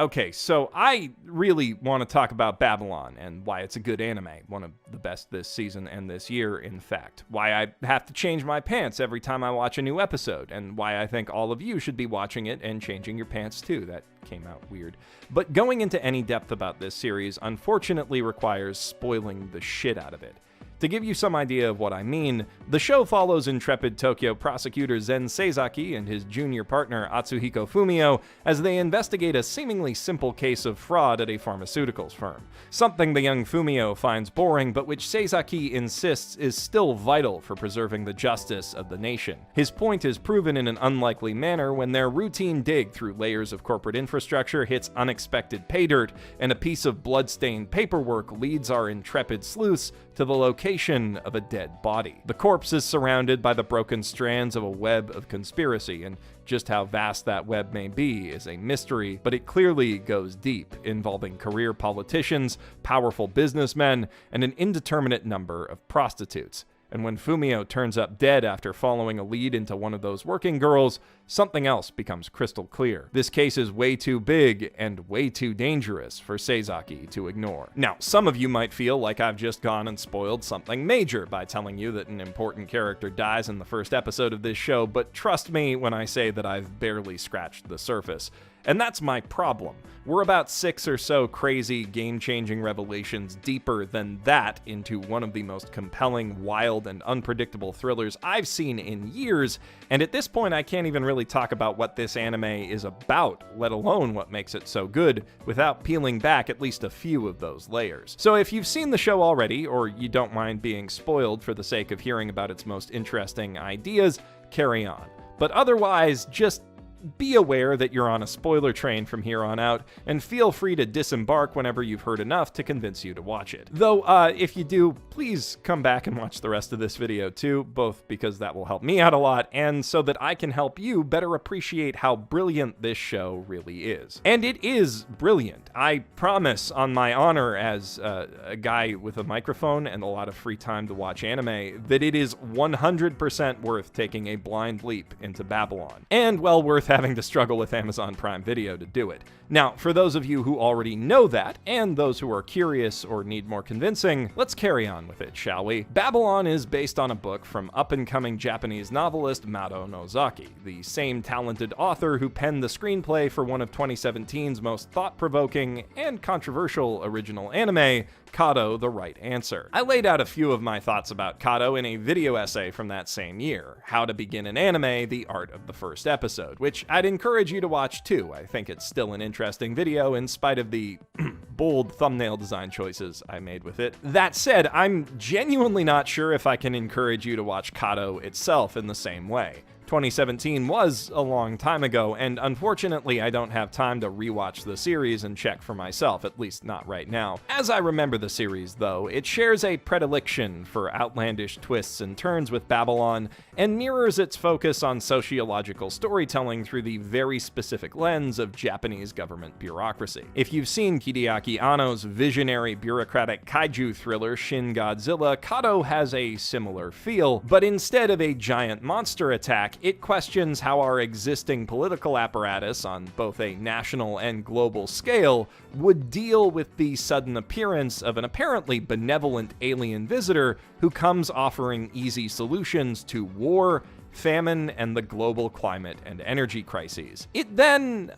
Okay, so I really want to talk about Babylon and why it's a good anime, one of the best this season and this year, in fact. Why I have to change my pants every time I watch a new episode, and why I think all of you should be watching it and changing your pants too. That came out weird. But going into any depth about this series unfortunately requires spoiling the shit out of it. To give you some idea of what I mean, the show follows intrepid Tokyo prosecutor Zen Sasaki and his junior partner Atsuhiko Fumio as they investigate a seemingly simple case of fraud at a pharmaceuticals firm. Something the young Fumio finds boring, but which Sasaki insists is still vital for preserving the justice of the nation. His point is proven in an unlikely manner when their routine dig through layers of corporate infrastructure hits unexpected pay dirt, and a piece of blood-stained paperwork leads our intrepid sleuths to the location of a dead body. The corpse is surrounded by the broken strands of a web of conspiracy, and just how vast that web may be is a mystery, but it clearly goes deep, involving career politicians, powerful businessmen, and an indeterminate number of prostitutes. And when Fumio turns up dead after following a lead into one of those working girls, something else becomes crystal clear. This case is way too big and way too dangerous for Sasaki to ignore. Now, some of you might feel like I've just gone and spoiled something major by telling you that an important character dies in the first episode of this show, but trust me when I say that I've barely scratched the surface. And that's my problem. We're about 6 or so crazy, game-changing revelations deeper than that into one of the most compelling, wild, and unpredictable thrillers I've seen in years, and at this point I can't even really talk about what this anime is about, let alone what makes it so good, without peeling back at least a few of those layers. So if you've seen the show already, or you don't mind being spoiled for the sake of hearing about its most interesting ideas, carry on. But otherwise, just be aware that you're on a spoiler train from here on out, and feel free to disembark whenever you've heard enough to convince you to watch it. Though, if you do, please come back and watch the rest of this video too, both because that will help me out a lot, and so that I can help you better appreciate how brilliant this show really is. And it is brilliant. I promise on my honor as a guy with a microphone and a lot of free time to watch anime, that it is 100% worth taking a blind leap into Babylon. And well worth having to struggle with Amazon Prime Video to do it. Now, for those of you who already know that, and those who are curious or need more convincing, let's carry on with it, shall we? Babylon is based on a book from up-and-coming Japanese novelist Mado Nozaki, the same talented author who penned the screenplay for one of 2017's most thought-provoking and controversial original anime, Kato: The Right Answer. I laid out a few of my thoughts about Kato in a video essay from that same year, How to Begin an Anime, The Art of the First Episode, which I'd encourage you to watch too. I think it's still an interesting video in spite of the bold thumbnail design choices I made with it. That said, I'm genuinely not sure if I can encourage you to watch Kato itself in the same way. 2017 was a long time ago, and unfortunately I don't have time to rewatch the series and check for myself, at least not right now. As I remember the series, though, it shares a predilection for outlandish twists and turns with Babylon, and mirrors its focus on sociological storytelling through the very specific lens of Japanese government bureaucracy. If you've seen Hideaki Anno's visionary bureaucratic kaiju thriller Shin Godzilla, Kato has a similar feel, but instead of a giant monster attack, it questions how our existing political apparatus on both a national and global scale would deal with the sudden appearance of an apparently benevolent alien visitor who comes offering easy solutions to war, famine, and the global climate and energy crises. It then,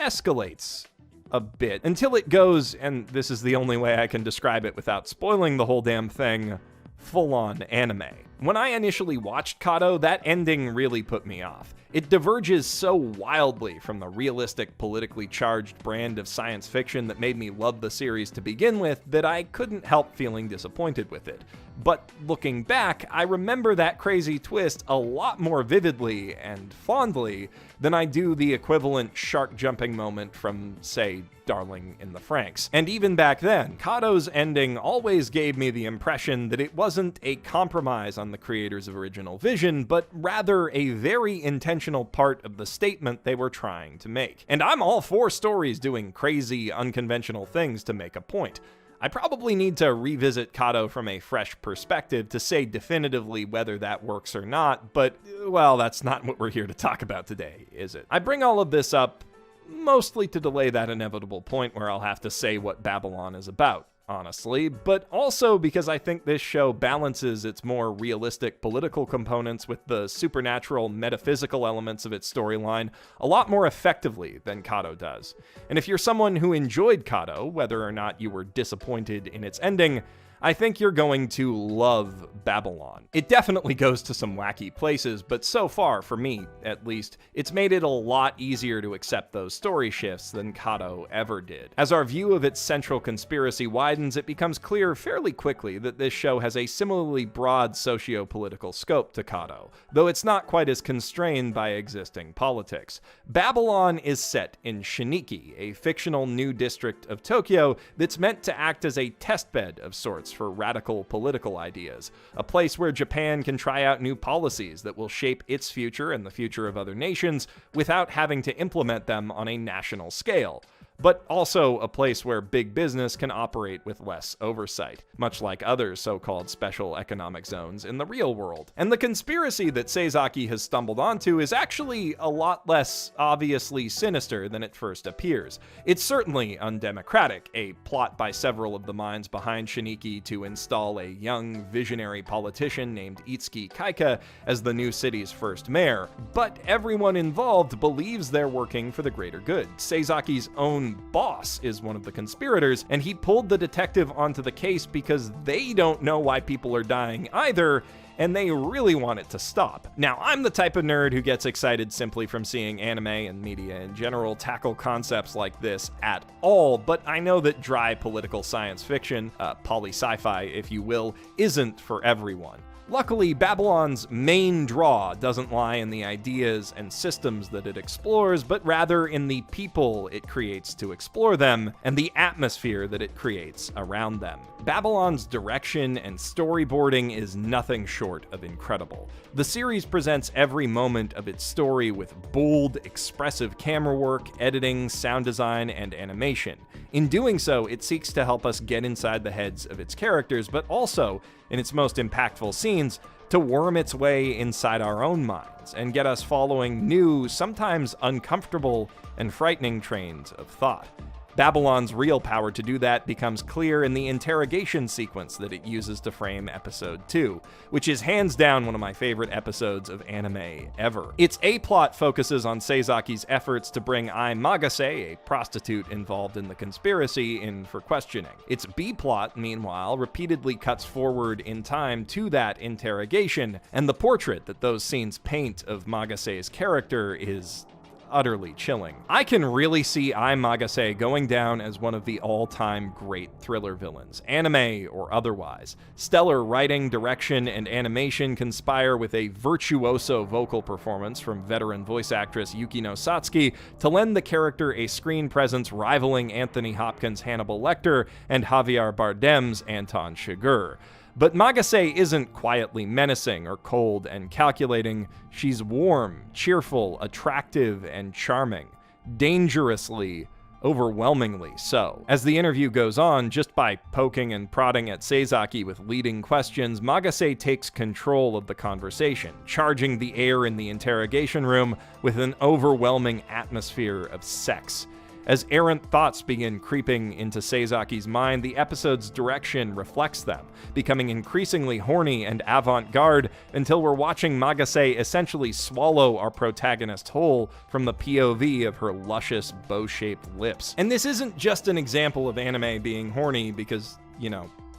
escalates a bit until it goes, and this is the only way I can describe it without spoiling the whole damn thing, full-on anime. When I initially watched Kato, that ending really put me off. It diverges so wildly from the realistic, politically charged brand of science fiction that made me love the series to begin with that I couldn't help feeling disappointed with it. But looking back, I remember that crazy twist a lot more vividly and fondly than I do the equivalent shark-jumping moment from, say, Darling in the Franxx. And even back then, Kato's ending always gave me the impression that it wasn't a compromise on the creator's original vision, but rather a very intentional part of the statement they were trying to make. And I'm all for stories doing crazy, unconventional things to make a point. I probably need to revisit Kato from a fresh perspective to say definitively whether that works or not, but, well, that's not what we're here to talk about today, is it? I bring all of this up mostly to delay that inevitable point where I'll have to say what Babylon is about, honestly, but also because I think this show balances its more realistic political components with the supernatural metaphysical elements of its storyline a lot more effectively than Kato does. And if you're someone who enjoyed Kato, whether or not you were disappointed in its ending, I think you're going to love Babylon. It definitely goes to some wacky places, but so far, for me at least, it's made it a lot easier to accept those story shifts than Kato ever did. As our view of its central conspiracy widens, it becomes clear fairly quickly that this show has a similarly broad socio-political scope to Kato, though it's not quite as constrained by existing politics. Babylon is set in Shiniki, a fictional new district of Tokyo that's meant to act as a testbed of sorts for radical political ideas, a place where Japan can try out new policies that will shape its future and the future of other nations without having to implement them on a national scale. But also a place where big business can operate with less oversight, much like other so-called special economic zones in the real world. And the conspiracy that Sasaki has stumbled onto is actually a lot less obviously sinister than it first appears. It's certainly undemocratic, a plot by several of the minds behind Shiniki to install a young, visionary politician named Itsuki Kaika as the new city's first mayor. But everyone involved believes they're working for the greater good. Sasaki's own boss is one of the conspirators, and he pulled the detective onto the case because they don't know why people are dying either, and they really want it to stop. Now, I'm the type of nerd who gets excited simply from seeing anime and media in general tackle concepts like this at all, but I know that dry political science fiction, poly-sci-fi if you will, isn't for everyone. Luckily, Babylon's main draw doesn't lie in the ideas and systems that it explores, but rather in the people it creates to explore them, and the atmosphere that it creates around them. Babylon's direction and storyboarding is nothing short of incredible. The series presents every moment of its story with bold, expressive camera work, editing, sound design, and animation. In doing so, it seeks to help us get inside the heads of its characters, but also, in its most impactful scenes, to worm its way inside our own minds and get us following new, sometimes uncomfortable and frightening trains of thought. Babylon's real power to do that becomes clear in the interrogation sequence that it uses to frame episode 2, which is hands down one of my favorite episodes of anime ever. Its A-plot focuses on Sasaki's efforts to bring Ai Magusa, a prostitute involved in the conspiracy, in for questioning. Its B-plot, meanwhile, repeatedly cuts forward in time to that interrogation, and the portrait that those scenes paint of Magusa's character is utterly chilling. I can really see Ai Magusa going down as one of the all-time great thriller villains, anime or otherwise. Stellar writing, direction, and animation conspire with a virtuoso vocal performance from veteran voice actress Yukino Satsuki to lend the character a screen presence rivaling Anthony Hopkins' Hannibal Lecter and Javier Bardem's Anton Chigurh. But Magusa isn't quietly menacing or cold and calculating. She's warm, cheerful, attractive, and charming. Dangerously, overwhelmingly so. As the interview goes on, just by poking and prodding at Sasaki with leading questions, Magusa takes control of the conversation, charging the air in the interrogation room with an overwhelming atmosphere of sex. As errant thoughts begin creeping into Sasaki's mind, the episode's direction reflects them, becoming increasingly horny and avant-garde until we're watching Magusa essentially swallow our protagonist whole from the POV of her luscious, bow-shaped lips. And this isn't just an example of anime being horny because,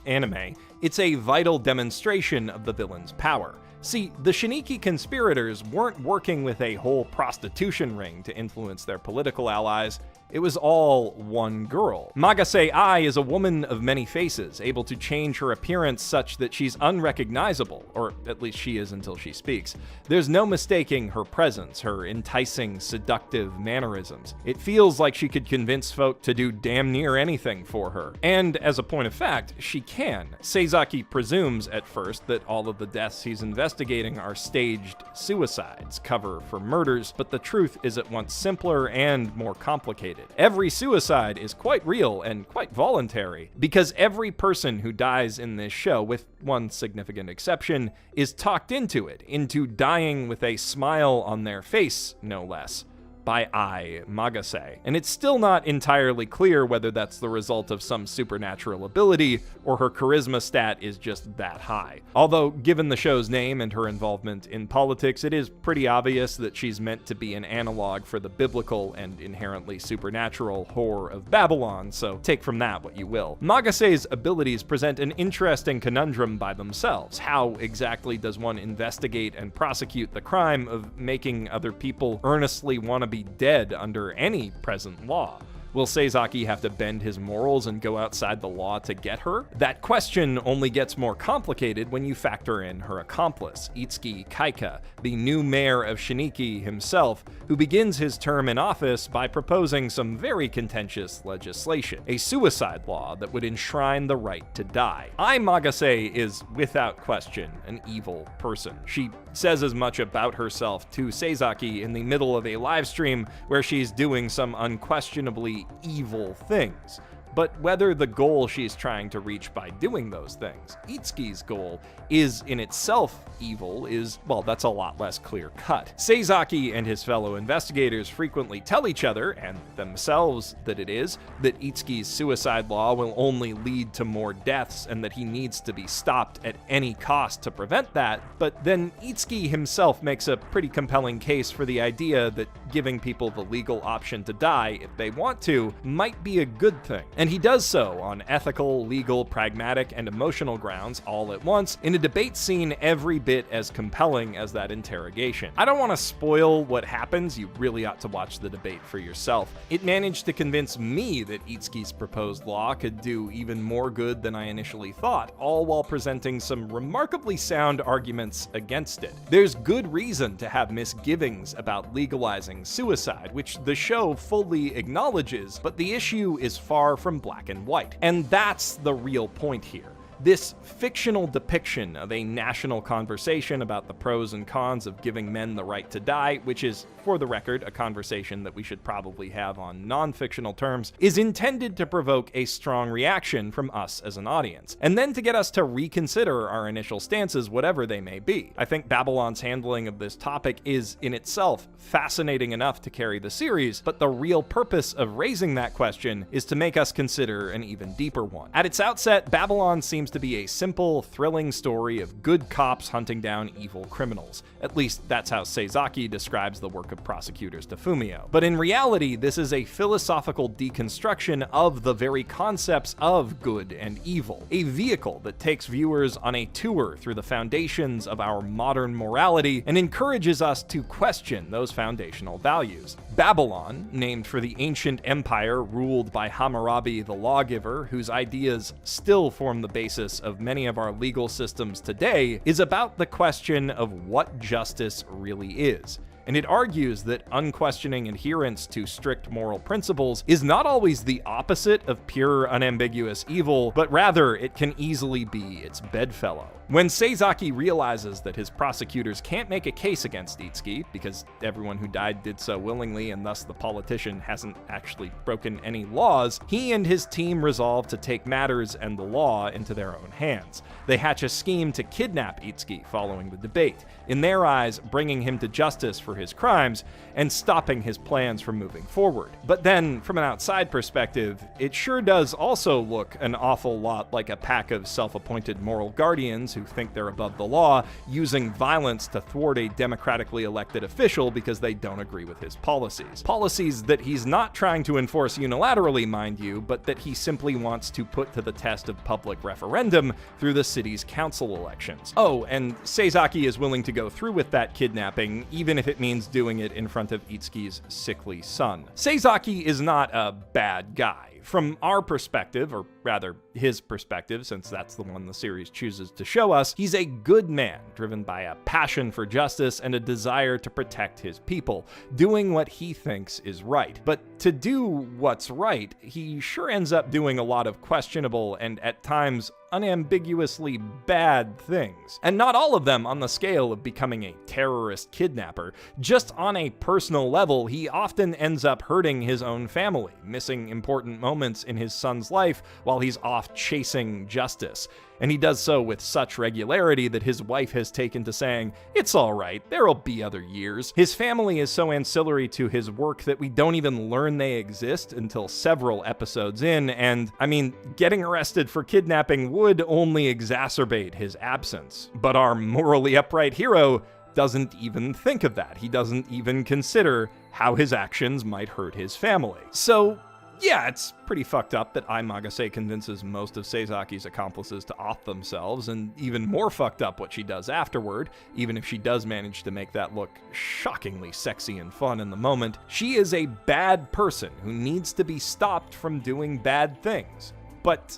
anime. It's a vital demonstration of the villain's power. See, the Shiniki conspirators weren't working with a whole prostitution ring to influence their political allies. It was all one girl. Magusa Ai is a woman of many faces, able to change her appearance such that she's unrecognizable, or at least she is until she speaks. There's no mistaking her presence, her enticing, seductive mannerisms. It feels like she could convince folk to do damn near anything for her. And as a point of fact, she can. Sasaki presumes at first that all of the deaths he's investigating are staged suicides, cover for murders, but the truth is at once simpler and more complicated. Every suicide is quite real and quite voluntary, because every person who dies in this show, with one significant exception, is talked into it, into dying with a smile on their face, no less. by Ai, Magusa, and it's still not entirely clear whether that's the result of some supernatural ability or her charisma stat is just that high. Although, given the show's name and her involvement in politics, it is pretty obvious that she's meant to be an analog for the biblical and inherently supernatural whore of Babylon, so take from that what you will. Magusa's abilities present an interesting conundrum by themselves. How exactly does one investigate and prosecute the crime of making other people earnestly want to be dead under any present law? Will Sasaki have to bend his morals and go outside the law to get her? That question only gets more complicated when you factor in her accomplice, Itsuki Kaika, the new mayor of SHINee himself, who begins his term in office by proposing some very contentious legislation, a suicide law that would enshrine the right to die. Ai Magusa is, without question, an evil person. She says as much about herself to Sasaki in the middle of a live stream where she's doing some unquestionably evil things. But whether the goal she's trying to reach by doing those things, Itsuki's goal, is in itself evil is, well, that's a lot less clear-cut. Sasaki and his fellow investigators frequently tell each other, and themselves, that Itsuki's suicide law will only lead to more deaths and that he needs to be stopped at any cost to prevent that, but then Itsuki himself makes a pretty compelling case for the idea that giving people the legal option to die if they want to might be a good thing. And he does so on ethical, legal, pragmatic, and emotional grounds all at once in a debate scene every bit as compelling as that interrogation. I don't want to spoil what happens, you really ought to watch the debate for yourself. It managed to convince me that Itsuki's proposed law could do even more good than I initially thought, all while presenting some remarkably sound arguments against it. There's good reason to have misgivings about legalizing suicide, which the show fully acknowledges, but the issue is far from black and white. And that's the real point here. This fictional depiction of a national conversation about the pros and cons of giving men the right to die, which is, for the record, a conversation that we should probably have on non-fictional terms, is intended to provoke a strong reaction from us as an audience, and then to get us to reconsider our initial stances, whatever they may be. I think Babylon's handling of this topic is, in itself, fascinating enough to carry the series, but the real purpose of raising that question is to make us consider an even deeper one. At its outset, Babylon seems to be a simple, thrilling story of good cops hunting down evil criminals. At least that's how Sasaki describes the work of prosecutors to Fumio. But in reality, this is a philosophical deconstruction of the very concepts of good and evil, a vehicle that takes viewers on a tour through the foundations of our modern morality and encourages us to question those foundational values. Babylon, named for the ancient empire ruled by Hammurabi the lawgiver, whose ideas still form the basis of many of our legal systems today, is about the question of what justice really is. And it argues that unquestioning adherence to strict moral principles is not always the opposite of pure, unambiguous evil, but rather it can easily be its bedfellow. When Sasaki realizes that his prosecutors can't make a case against Itsuki, because everyone who died did so willingly and thus the politician hasn't actually broken any laws, he and his team resolve to take matters and the law into their own hands. They hatch a scheme to kidnap Itsuki following the debate, in their eyes bringing him to justice for his crimes and stopping his plans from moving forward. But then, from an outside perspective, it sure does also look an awful lot like a pack of self-appointed moral guardians who think they're above the law, using violence to thwart a democratically elected official because they don't agree with his policies. Policies that he's not trying to enforce unilaterally, mind you, but that he simply wants to put to the test of public referendum through the city's council elections. Oh, and Sasaki is willing to go through with that kidnapping, even if it means doing it in front of Itsuki's sickly son. Sasaki is not a bad guy. From our perspective, or rather his perspective, since that's the one the series chooses to show us, he's a good man, driven by a passion for justice and a desire to protect his people, doing what he thinks is right. But to do what's right, he sure ends up doing a lot of questionable and at times unambiguously bad things. And not all of them on the scale of becoming a terrorist kidnapper. Just on a personal level, he often ends up hurting his own family, missing important moments moments in his son's life while he's off chasing justice. And he does so with such regularity that his wife has taken to saying, "It's all right, there'll be other years." His family is so ancillary to his work that we don't even learn they exist until several episodes in, and, I mean, getting arrested for kidnapping would only exacerbate his absence. But our morally upright hero doesn't even think of that. He doesn't even consider how his actions might hurt his family. So, yeah, it's pretty fucked up that Ai Magusa convinces most of Sasaki's accomplices to off themselves, and even more fucked up what she does afterward, even if she does manage to make that look shockingly sexy and fun in the moment. She is a bad person who needs to be stopped from doing bad things. But,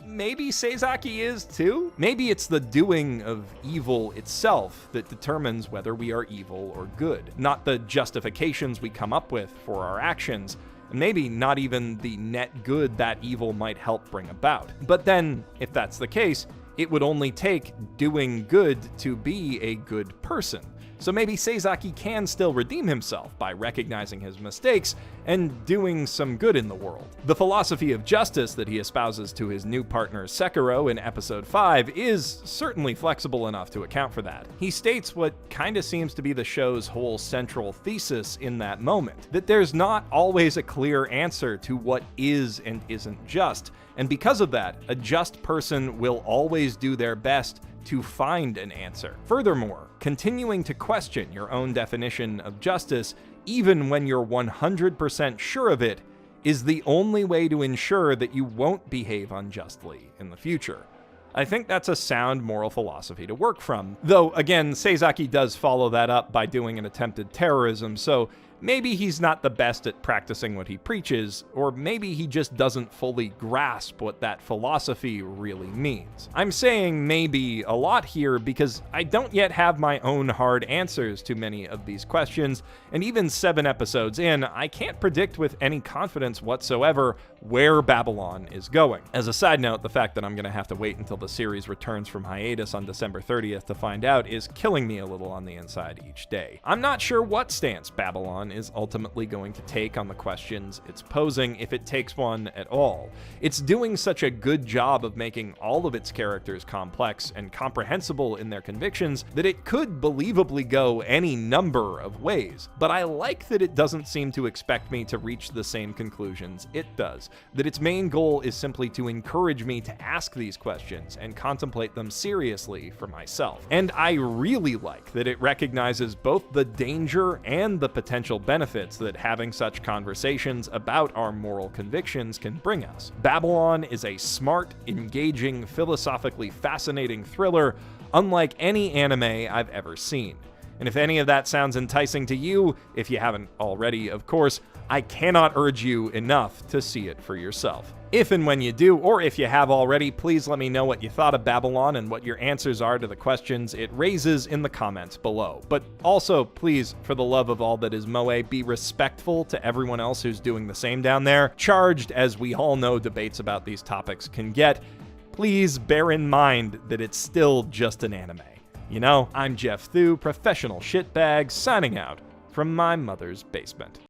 maybe Sasaki is too? Maybe it's the doing of evil itself that determines whether we are evil or good, not the justifications we come up with for our actions, and maybe not even the net good that evil might help bring about. But then, if that's the case, it would only take doing good to be a good person. So maybe Sasaki can still redeem himself by recognizing his mistakes and doing some good in the world. The philosophy of justice that he espouses to his new partner Sekiro in episode 5 is certainly flexible enough to account for that. He states what kinda seems to be the show's whole central thesis in that moment, that there's not always a clear answer to what is and isn't just, and because of that, a just person will always do their best to find an answer. Furthermore, continuing to question your own definition of justice, even when you're 100% sure of it, is the only way to ensure that you won't behave unjustly in the future. I think that's a sound moral philosophy to work from. Though, again, Sasaki does follow that up by doing an attempted terrorism, so maybe he's not the best at practicing what he preaches, or maybe he just doesn't fully grasp what that philosophy really means. I'm saying maybe a lot here because I don't yet have my own hard answers to many of these questions, and even 7 episodes in, I can't predict with any confidence whatsoever where Babylon is going. As a side note, the fact that I'm gonna have to wait until the series returns from hiatus on December 30th to find out is killing me a little on the inside each day. I'm not sure what stance Babylon is ultimately going to take on the questions it's posing, if it takes one at all. It's doing such a good job of making all of its characters complex and comprehensible in their convictions that it could believably go any number of ways. But I like that it doesn't seem to expect me to reach the same conclusions it does, that its main goal is simply to encourage me to ask these questions and contemplate them seriously for myself. And I really like that it recognizes both the danger and the potential benefits that having such conversations about our moral convictions can bring us. Babylon is a smart, engaging, philosophically fascinating thriller unlike any anime I've ever seen. And if any of that sounds enticing to you, if you haven't already, of course, I cannot urge you enough to see it for yourself. If and when you do, or if you have already, please let me know what you thought of Babylon and what your answers are to the questions it raises in the comments below. But also, please, for the love of all that is Moe, be respectful to everyone else who's doing the same down there. Charged, as we all know debates about these topics can get, please bear in mind that it's still just an anime. You know, I'm Geoff Thew, professional shitbag, signing out from my mother's basement.